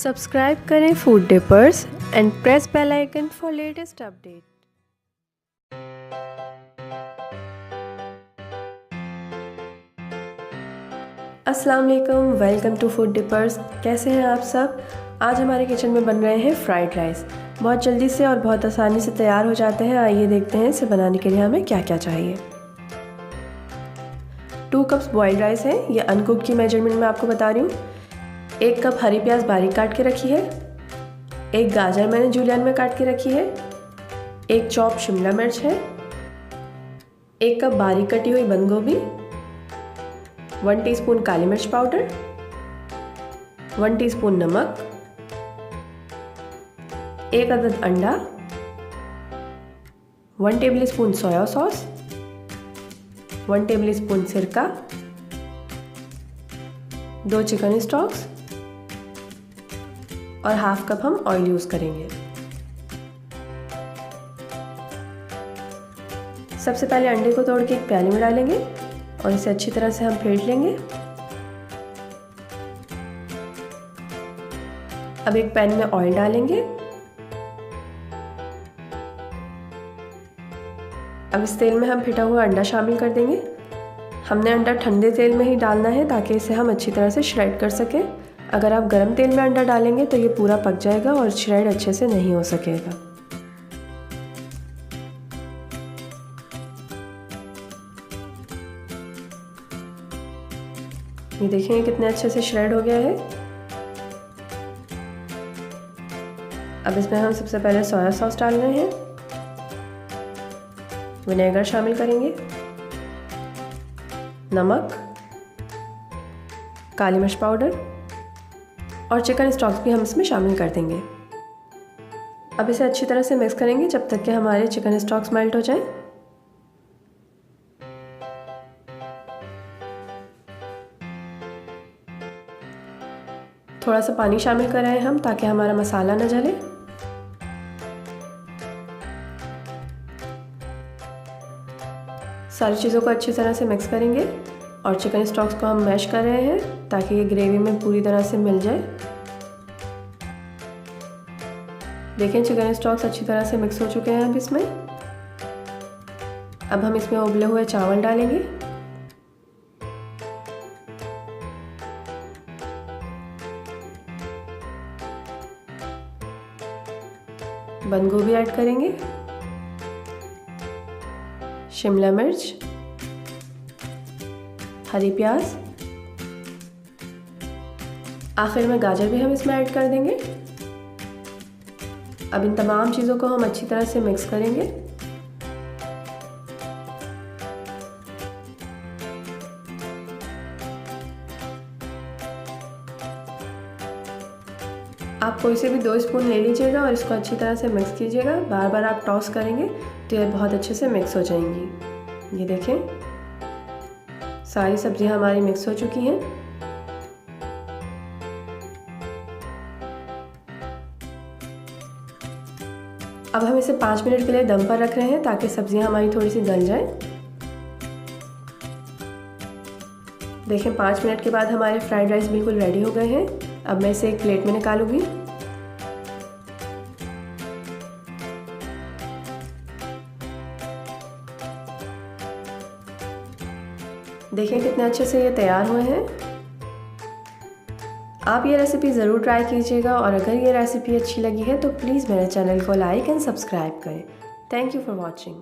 Subscribe करें food dippers and press bell icon for latest update. अस्सलाम वालेकुम, welcome to food differs. कैसे हैं आप सब? आज हमारे किचन में बन रहे हैं फ्राइड राइस। बहुत जल्दी से और बहुत आसानी से तैयार हो जाते हैं। आइए देखते हैं इसे बनाने के लिए हमें क्या क्या चाहिए। 2 कप्स बॉइल्ड राइस है। ये अनकुक की मेजरमेंट में आपको बता रही हूँ। 1 कप हरी प्याज बारीक काट के रखी है। 1 गाजर मैंने जूलियन में काट के रखी है। 1 चॉप शिमला मिर्च है। 1 कप बारीक कटी हुई बंद गोभी। 1 टीस्पून काली मिर्च पाउडर। 1 टीस्पून नमक। 1 अदद अंडा। 1 टेबलस्पून सोया सॉस। 1 टेबलस्पून सिरका। 2 चिकन स्टॉक्स और हाफ कप हम ऑयल यूज़ करेंगे। सबसे पहले अंडे को तोड़ के एक प्याले में डालेंगे और इसे अच्छी तरह से हम फेंट लेंगे। अब एक पैन में ऑयल डालेंगे। अब इस तेल में हम फेंटा हुआ अंडा शामिल कर देंगे। हमने अंडा ठंडे तेल में ही डालना है ताकि इसे हम अच्छी तरह से श्रेड कर सकें। अगर आप गर्म तेल में अंडा डालेंगे तो ये पूरा पक जाएगा और श्रेड अच्छे से नहीं हो सकेगा। ये देखेंगे कितने अच्छे से श्रेड हो गया है। अब इसमें हम सबसे पहले सोया सॉस डाल रहे हैं। विनेगर शामिल करेंगे। नमक, काली मिर्च पाउडर और चिकन स्टॉक्स भी हम इसमें शामिल कर देंगे। अब इसे अच्छी तरह से मिक्स करेंगे जब तक कि हमारे चिकन स्टॉक्स मेल्ट हो जाएं। थोड़ा सा पानी शामिल कर रहे हैं हम ताकि हमारा मसाला न जले। सारी चीज़ों को अच्छी तरह से मिक्स करेंगे और चिकन स्टॉक्स को हम मैश कर रहे हैं ताकि ये ग्रेवी में पूरी तरह से मिल जाए। देखें चिकन स्टॉक्स अच्छी तरह से मिक्स हो चुके हैं। अब हम इसमें उबले हुए चावल डालेंगे। बंद गोभी ऐड करेंगे। शिमला मिर्च, हरी प्याज, आखिर में गाजर भी हम इसमें ऐड कर देंगे। अब इन तमाम चीज़ों को हम अच्छी तरह से मिक्स करेंगे। आप कोई से भी 2 स्पून ले लीजिएगा और इसको अच्छी तरह से मिक्स कीजिएगा। बार बार आप टॉस करेंगे तो ये बहुत अच्छे से मिक्स हो जाएंगी। ये देखें सारी सब्जियां हमारी मिक्स हो चुकी हैं। अब हम इसे 5 मिनट के लिए दम पर रख रहे हैं ताकि सब्जियां हमारी थोड़ी सी गल जाएं। देखें 5 मिनट के बाद हमारे फ्राइड राइस बिल्कुल रेडी हो गए हैं। अब मैं इसे एक प्लेट में निकालूंगी। देखें कितने अच्छे से ये तैयार हुए हैं। आप ये रेसिपी ज़रूर ट्राई कीजिएगा और अगर ये रेसिपी अच्छी लगी है तो प्लीज़ मेरे चैनल को लाइक एंड सब्सक्राइब करें। Thank you for watching.